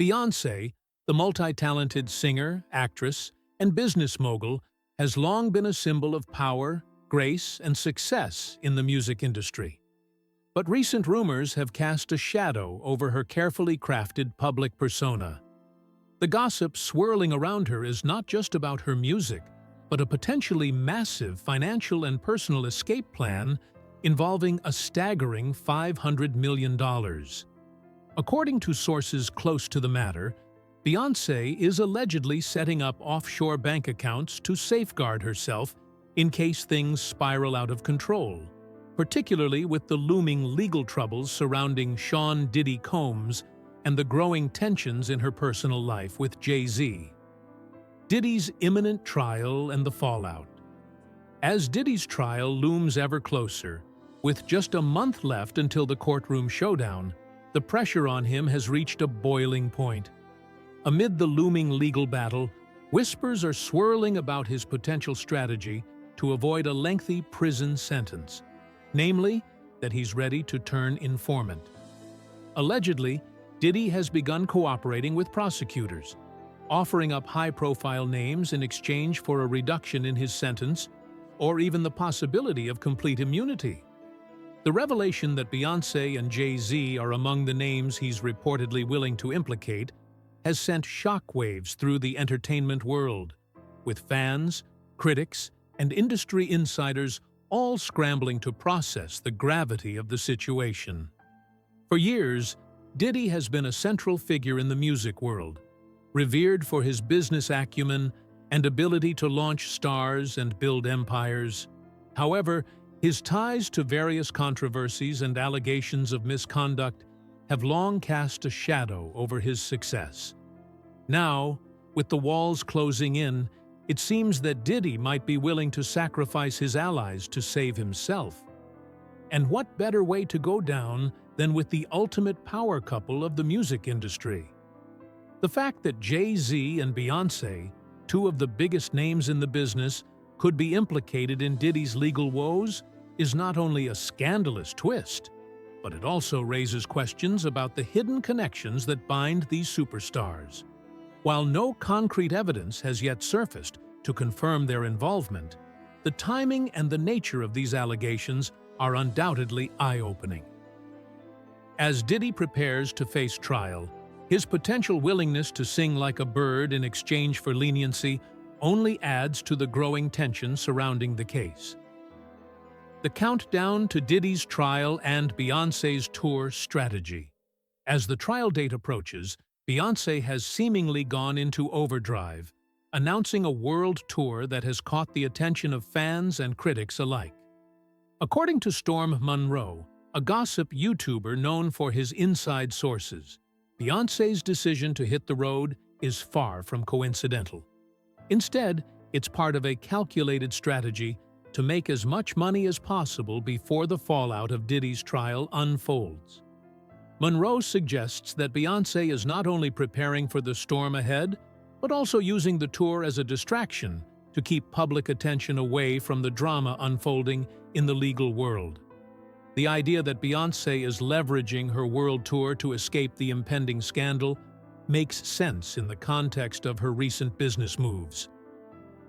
Beyoncé, the multi-talented singer, actress, and business mogul, has long been a symbol of power, grace, and success in the music industry. But recent rumors have cast a shadow over her carefully crafted public persona. The gossip swirling around her is not just about her music, but a potentially massive financial and personal escape plan involving a staggering $500 million. According to sources close to the matter, Beyoncé is allegedly setting up offshore bank accounts to safeguard herself in case things spiral out of control, particularly with the looming legal troubles surrounding Sean Diddy Combs and the growing tensions in her personal life with Jay-Z. Diddy's imminent trial and the fallout. As Diddy's trial looms ever closer, with just a month left until the courtroom showdown, the pressure on him has reached a boiling point. Amid the looming legal battle, whispers are swirling about his potential strategy to avoid a lengthy prison sentence, namely, that he's ready to turn informant. Allegedly, Diddy has begun cooperating with prosecutors, offering up high-profile names in exchange for a reduction in his sentence or even the possibility of complete immunity. The revelation that Beyoncé and Jay-Z are among the names he's reportedly willing to implicate has sent shockwaves through the entertainment world, with fans, critics, and industry insiders all scrambling to process the gravity of the situation. For years, Diddy has been a central figure in the music world, revered for his business acumen and ability to launch stars and build empires. However, his ties to various controversies and allegations of misconduct have long cast a shadow over his success. Now, with the walls closing in, it seems that Diddy might be willing to sacrifice his allies to save himself. And what better way to go down than with the ultimate power couple of the music industry? The fact that Jay-Z and Beyoncé, two of the biggest names in the business, could be implicated in Diddy's legal woes is not only a scandalous twist, but it also raises questions about the hidden connections that bind these superstars. While no concrete evidence has yet surfaced to confirm their involvement, the timing and the nature of these allegations are undoubtedly eye-opening. As Diddy prepares to face trial, his potential willingness to sing like a bird in exchange for leniency only adds to the growing tension surrounding the case. The countdown to Diddy's trial and Beyoncé's tour strategy. As the trial date approaches, Beyoncé has seemingly gone into overdrive, announcing a world tour that has caught the attention of fans and critics alike. According to Storm Monroe, a gossip YouTuber known for his inside sources, Beyoncé's decision to hit the road is far from coincidental. Instead, it's part of a calculated strategy to make as much money as possible before the fallout of Diddy's trial unfolds. Monroe suggests that Beyoncé is not only preparing for the storm ahead, but also using the tour as a distraction to keep public attention away from the drama unfolding in the legal world. The idea that Beyoncé is leveraging her world tour to escape the impending scandal makes sense in the context of her recent business moves.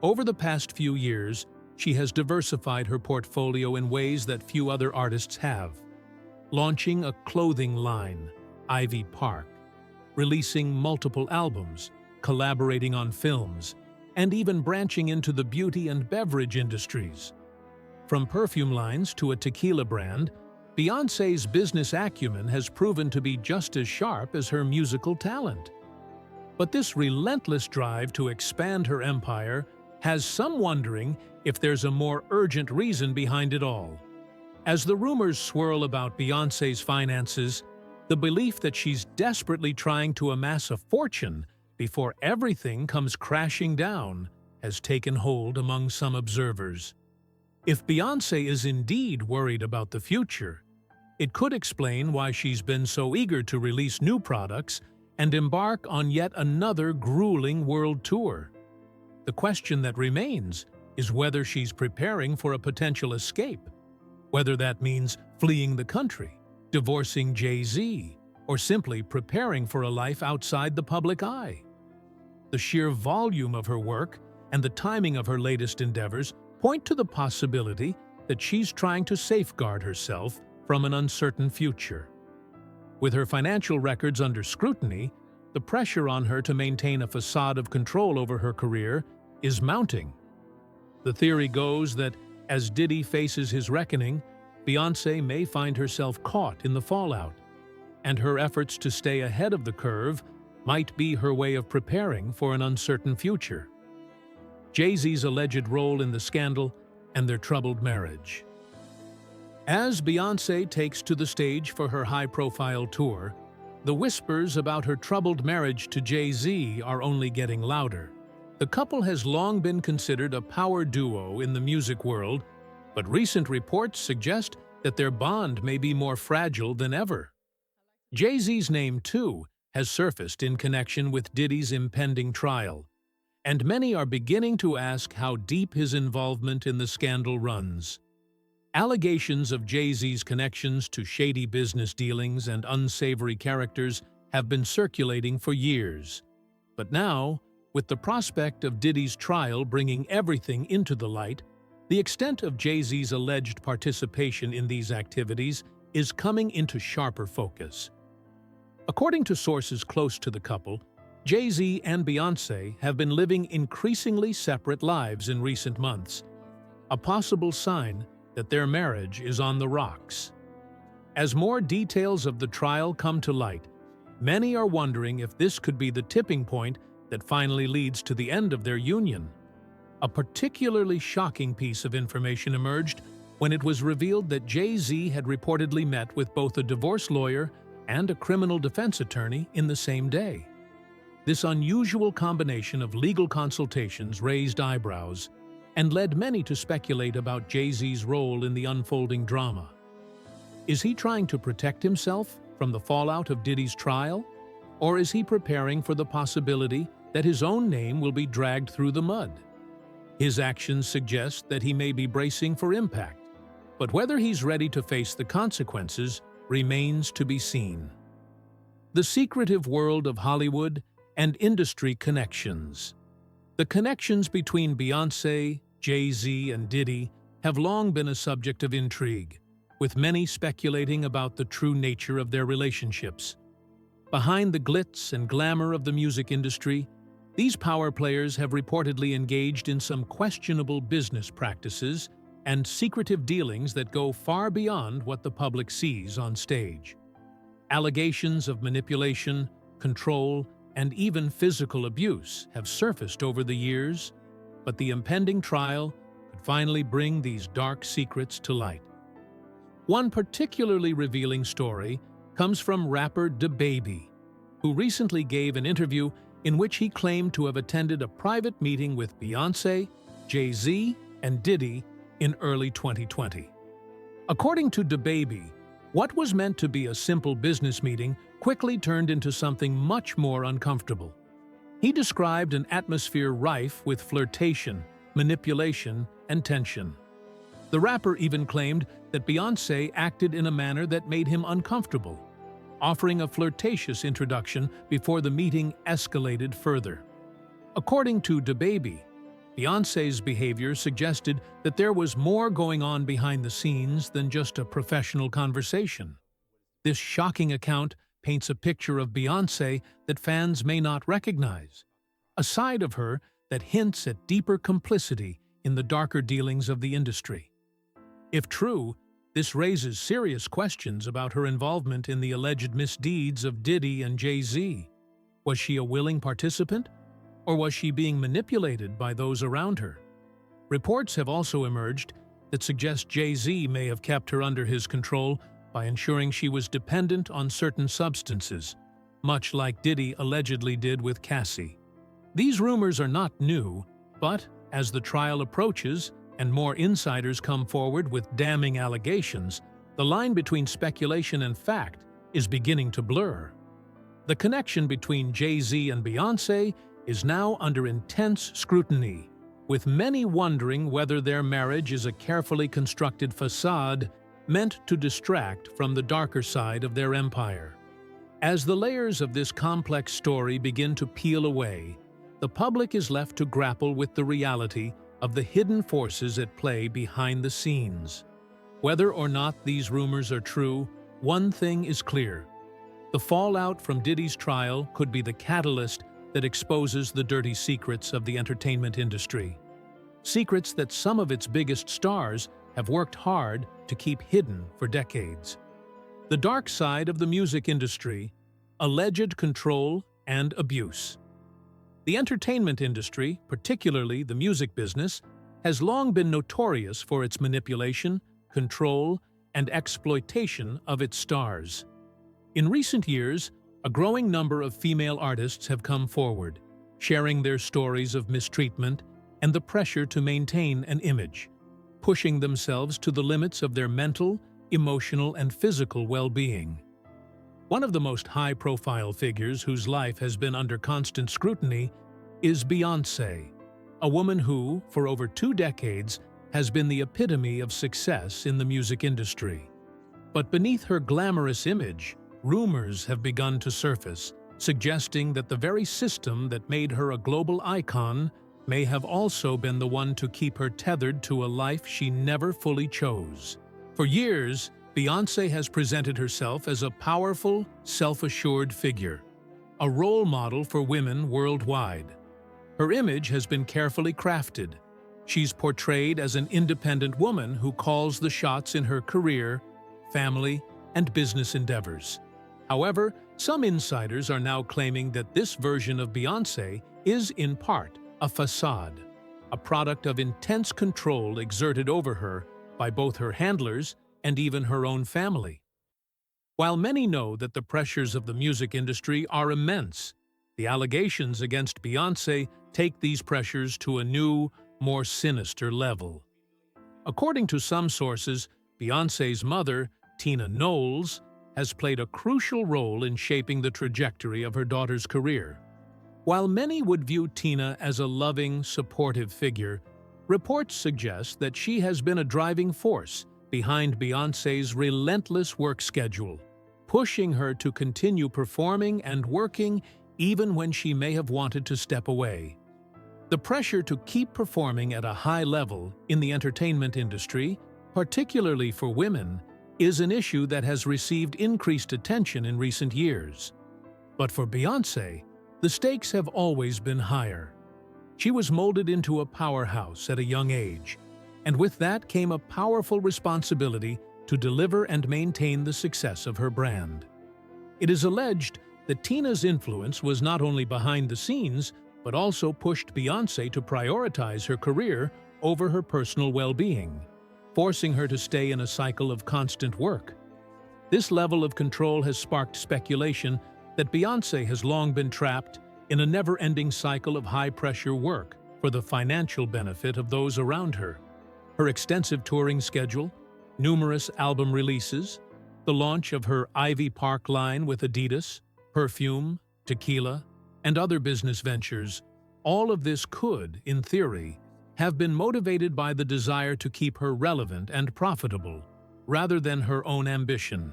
Over the past few years, she has diversified her portfolio in ways that few other artists have, launching a clothing line, Ivy Park, releasing multiple albums, collaborating on films, and even branching into the beauty and beverage industries. From perfume lines to a tequila brand, Beyoncé's business acumen has proven to be just as sharp as her musical talent. But this relentless drive to expand her empire has some wondering if there's a more urgent reason behind it all. As the rumors swirl about Beyoncé's finances, the belief that she's desperately trying to amass a fortune before everything comes crashing down has taken hold among some observers. If Beyoncé is indeed worried about the future, it could explain why she's been so eager to release new products and embark on yet another grueling world tour. The question that remains is whether she's preparing for a potential escape, whether that means fleeing the country, divorcing Jay-Z, or simply preparing for a life outside the public eye. The sheer volume of her work and the timing of her latest endeavors point to the possibility that she's trying to safeguard herself from an uncertain future. With her financial records under scrutiny, the pressure on her to maintain a facade of control over her career is mounting. The theory goes that as Diddy faces his reckoning, Beyoncé may find herself caught in the fallout, and her efforts to stay ahead of the curve might be her way of preparing for an uncertain future. Jay-Z's alleged role in the scandal and their troubled marriage. As Beyoncé takes to the stage for her high-profile tour, the whispers about her troubled marriage to Jay-Z are only getting louder. The couple has long been considered a power duo in the music world, but recent reports suggest that their bond may be more fragile than ever. Jay-Z's name, too, has surfaced in connection with Diddy's impending trial, and many are beginning to ask how deep his involvement in the scandal runs. Allegations of Jay-Z's connections to shady business dealings and unsavory characters have been circulating for years. But now, with the prospect of Diddy's trial bringing everything into the light, the extent of Jay-Z's alleged participation in these activities is coming into sharper focus. According to sources close to the couple, Jay-Z and Beyoncé have been living increasingly separate lives in recent months, a possible sign that their marriage is on the rocks. As more details of the trial come to light, many are wondering if this could be the tipping point that finally leads to the end of their union. A particularly shocking piece of information emerged when it was revealed that Jay-Z had reportedly met with both a divorce lawyer and a criminal defense attorney in the same day. This unusual combination of legal consultations raised eyebrows and led many to speculate about Jay-Z's role in the unfolding drama. Is he trying to protect himself from the fallout of Diddy's trial? Or is he preparing for the possibility that his own name will be dragged through the mud? His actions suggest that he may be bracing for impact, but whether he's ready to face the consequences remains to be seen. The secretive world of Hollywood and industry connections. The connections between Beyoncé, Jay-Z, and Diddy have long been a subject of intrigue, with many speculating about the true nature of their relationships. Behind the glitz and glamour of the music industry, these power players have reportedly engaged in some questionable business practices and secretive dealings that go far beyond what the public sees on stage. Allegations of manipulation, control, and even physical abuse have surfaced over the years, but the impending trial could finally bring these dark secrets to light. One particularly revealing story comes from rapper DaBaby, who recently gave an interview in which he claimed to have attended a private meeting with Beyoncé, Jay-Z, and Diddy in early 2020. According to DaBaby, what was meant to be a simple business meeting quickly turned into something much more uncomfortable. He described an atmosphere rife with flirtation, manipulation, and tension. The rapper even claimed that Beyoncé acted in a manner that made him uncomfortable, offering a flirtatious introduction before the meeting escalated further. According to DaBaby, Beyoncé's behavior suggested that there was more going on behind the scenes than just a professional conversation. This shocking account paints a picture of Beyoncé that fans may not recognize, a side of her that hints at deeper complicity in the darker dealings of the industry. If true, this raises serious questions about her involvement in the alleged misdeeds of Diddy and Jay-Z. Was she a willing participant, or was she being manipulated by those around her? Reports have also emerged that suggest Jay-Z may have kept her under his control by ensuring she was dependent on certain substances, much like Diddy allegedly did with Cassie. These rumors are not new, but as the trial approaches and more insiders come forward with damning allegations, the line between speculation and fact is beginning to blur. The connection between Jay-Z and Beyoncé is now under intense scrutiny, with many wondering whether their marriage is a carefully constructed facade meant to distract from the darker side of their empire. As the layers of this complex story begin to peel away, the public is left to grapple with the reality of the hidden forces at play behind the scenes. Whether or not these rumors are true, one thing is clear. The fallout from Diddy's trial could be the catalyst that exposes the dirty secrets of the entertainment industry. Secrets that some of its biggest stars have worked hard to keep hidden for decades. The dark side of the music industry: alleged control and abuse. The entertainment industry, particularly the music business, has long been notorious for its manipulation, control, and exploitation of its stars. In recent years, a growing number of female artists have come forward, sharing their stories of mistreatment and the pressure to maintain an image, pushing themselves to the limits of their mental, emotional, and physical well-being. One of the most high-profile figures whose life has been under constant scrutiny is Beyoncé, a woman who, for over 2 decades, has been the epitome of success in the music industry. But beneath her glamorous image, rumors have begun to surface, suggesting that the very system that made her a global icon may have also been the one to keep her tethered to a life she never fully chose. For years, Beyoncé has presented herself as a powerful, self-assured figure, a role model for women worldwide. Her image has been carefully crafted. She's portrayed as an independent woman who calls the shots in her career, family, and business endeavors. However, some insiders are now claiming that this version of Beyoncé is, in part, a facade, a product of intense control exerted over her by both her handlers and even her own family. While many know that the pressures of the music industry are immense, the allegations against Beyoncé take these pressures to a new, more sinister level. According to some sources, Beyoncé's mother, Tina Knowles, has played a crucial role in shaping the trajectory of her daughter's career. While many would view Tina as a loving, supportive figure, reports suggest that she has been a driving force behind Beyoncé's relentless work schedule, pushing her to continue performing and working even when she may have wanted to step away. The pressure to keep performing at a high level in the entertainment industry, particularly for women, is an issue that has received increased attention in recent years. But for Beyoncé, the stakes have always been higher. She was molded into a powerhouse at a young age, and with that came a powerful responsibility to deliver and maintain the success of her brand. It is alleged that Tina's influence was not only behind the scenes, but also pushed Beyoncé to prioritize her career over her personal well-being, forcing her to stay in a cycle of constant work. This level of control has sparked speculation that Beyoncé has long been trapped in a never-ending cycle of high-pressure work for the financial benefit of those around her. Her extensive touring schedule, numerous album releases, the launch of her Ivy Park line with Adidas, perfume, tequila, and other business ventures, all of this could, in theory, have been motivated by the desire to keep her relevant and profitable, rather than her own ambition.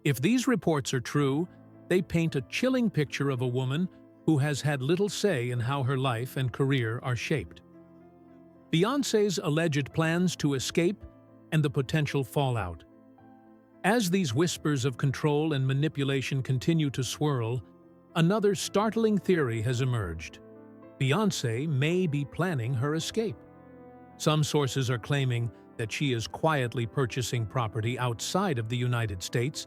If these reports are true, they paint a chilling picture of a woman who has had little say in how her life and career are shaped. Beyoncé's alleged plans to escape and the potential fallout. As these whispers of control and manipulation continue to swirl, another startling theory has emerged. Beyoncé may be planning her escape. Some sources are claiming that she is quietly purchasing property outside of the United States,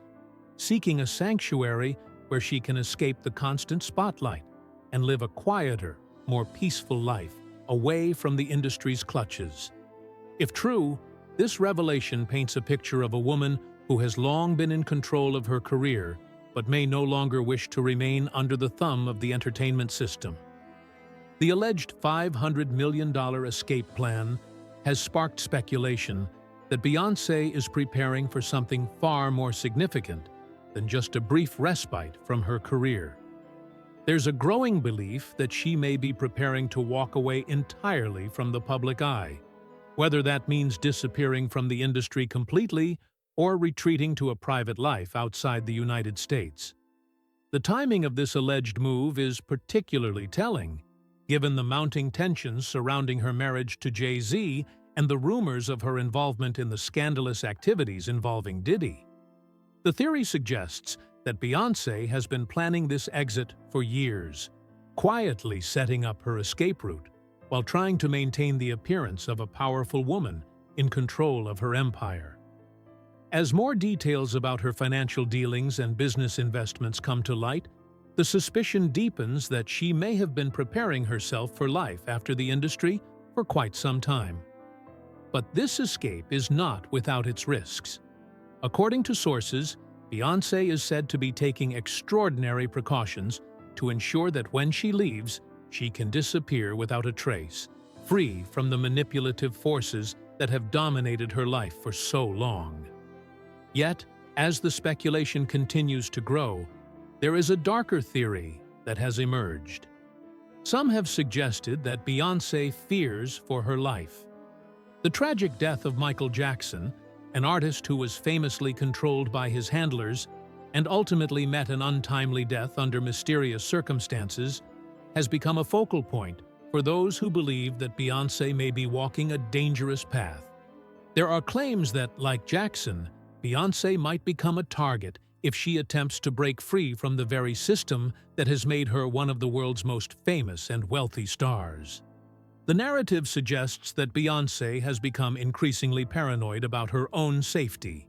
seeking a sanctuary where she can escape the constant spotlight and live a quieter, more peaceful life away from the industry's clutches. If true, this revelation paints a picture of a woman who has long been in control of her career but may no longer wish to remain under the thumb of the entertainment system. The alleged $500 million escape plan has sparked speculation that Beyoncé is preparing for something far more significant than just a brief respite from her career. There's a growing belief that she may be preparing to walk away entirely from the public eye, whether that means disappearing from the industry completely or retreating to a private life outside the United States. The timing of this alleged move is particularly telling, given the mounting tensions surrounding her marriage to Jay-Z and the rumors of her involvement in the scandalous activities involving Diddy. The theory suggests that Beyoncé has been planning this exit for years, quietly setting up her escape route, while trying to maintain the appearance of a powerful woman in control of her empire. As more details about her financial dealings and business investments come to light, the suspicion deepens that she may have been preparing herself for life after the industry for quite some time. But this escape is not without its risks. According to sources, Beyoncé is said to be taking extraordinary precautions to ensure that when she leaves, she can disappear without a trace, free from the manipulative forces that have dominated her life for so long. Yet, as the speculation continues to grow, there is a darker theory that has emerged. Some have suggested that Beyoncé fears for her life. The tragic death of Michael Jackson, an artist who was famously controlled by his handlers and ultimately met an untimely death under mysterious circumstances, has become a focal point for those who believe that Beyoncé may be walking a dangerous path. There are claims that, like Jackson, Beyoncé might become a target if she attempts to break free from the very system that has made her one of the world's most famous and wealthy stars. The narrative suggests that Beyoncé has become increasingly paranoid about her own safety,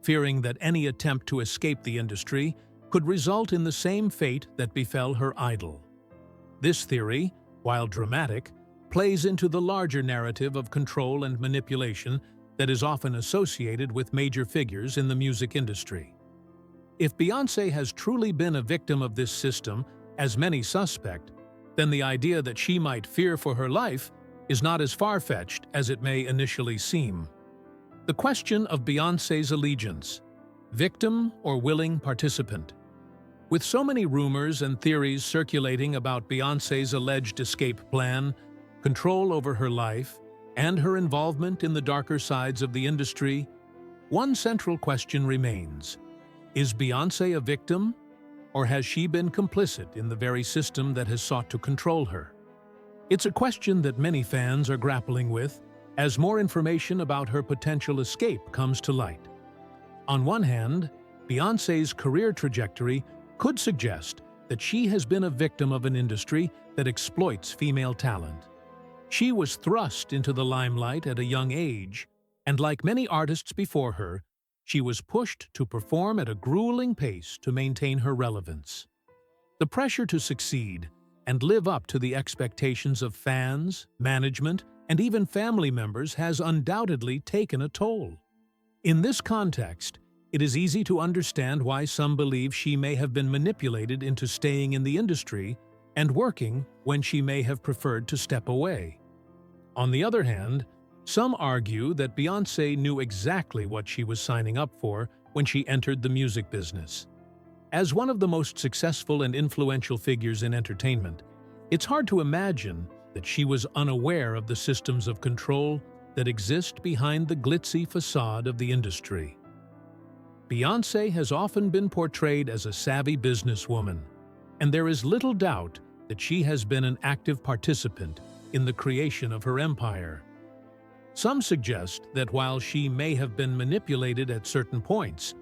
fearing that any attempt to escape the industry could result in the same fate that befell her idol. This theory, while dramatic, plays into the larger narrative of control and manipulation that is often associated with major figures in the music industry. If Beyoncé has truly been a victim of this system, as many suspect, then the idea that she might fear for her life is not as far-fetched as it may initially seem. The question of Beyoncé's allegiance: victim or willing participant? With so many rumors and theories circulating about Beyoncé's alleged escape plan, control over her life, and her involvement in the darker sides of the industry, one central question remains. Is Beyoncé a victim, or has she been complicit in the very system that has sought to control her? It's a question that many fans are grappling with as more information about her potential escape comes to light. On one hand, Beyoncé's career trajectory could suggest that she has been a victim of an industry that exploits female talent. She was thrust into the limelight at a young age, and like many artists before her, she was pushed to perform at a grueling pace to maintain her relevance. The pressure to succeed and live up to the expectations of fans, management, and even family members has undoubtedly taken a toll. In this context, it is easy to understand why some believe she may have been manipulated into staying in the industry and working when she may have preferred to step away. On the other hand, some argue that Beyoncé knew exactly what she was signing up for when she entered the music business. As one of the most successful and influential figures in entertainment, it's hard to imagine that she was unaware of the systems of control that exist behind the glitzy facade of the industry. Beyoncé has often been portrayed as a savvy businesswoman, and there is little doubt that she has been an active participant in the creation of her empire. Some suggest that while she may have been manipulated at certain points,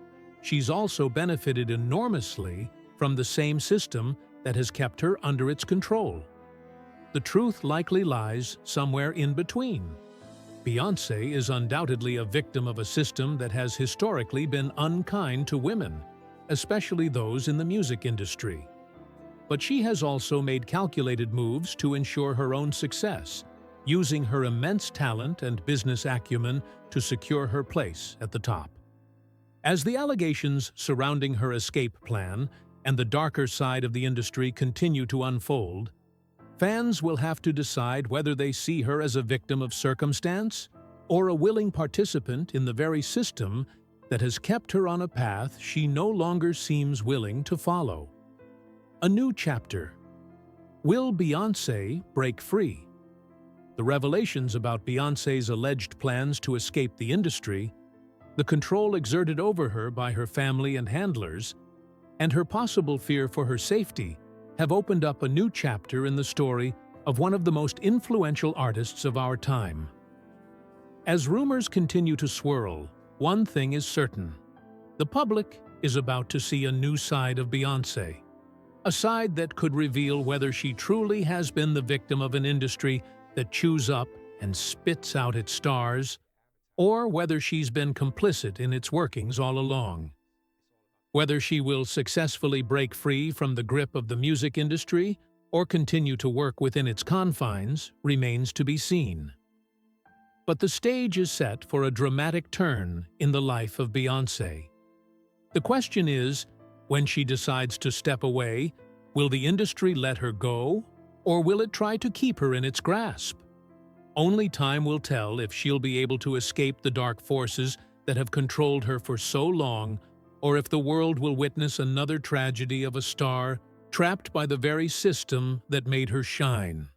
she's also benefited enormously from the same system that has kept her under its control. The truth likely lies somewhere in between. Beyoncé is undoubtedly a victim of a system that has historically been unkind to women, especially those in the music industry. But she has also made calculated moves to ensure her own success, using her immense talent and business acumen to secure her place at the top. As the allegations surrounding her escape plan and the darker side of the industry continue to unfold, fans will have to decide whether they see her as a victim of circumstance or a willing participant in the very system that has kept her on a path she no longer seems willing to follow. A new chapter. Will Beyoncé break free? The revelations about Beyoncé's alleged plans to escape the industry, the control exerted over her by her family and handlers, and her possible fear for her safety have opened up a new chapter in the story of one of the most influential artists of our time. As rumors continue to swirl, one thing is certain. The public is about to see a new side of Beyoncé. A side that could reveal whether she truly has been the victim of an industry that chews up and spits out its stars, or whether she's been complicit in its workings all along. Whether she will successfully break free from the grip of the music industry or continue to work within its confines remains to be seen. But the stage is set for a dramatic turn in the life of Beyoncé. The question is, when she decides to step away, will the industry let her go, or will it try to keep her in its grasp? Only time will tell if she'll be able to escape the dark forces that have controlled her for so long, or if the world will witness another tragedy of a star trapped by the very system that made her shine.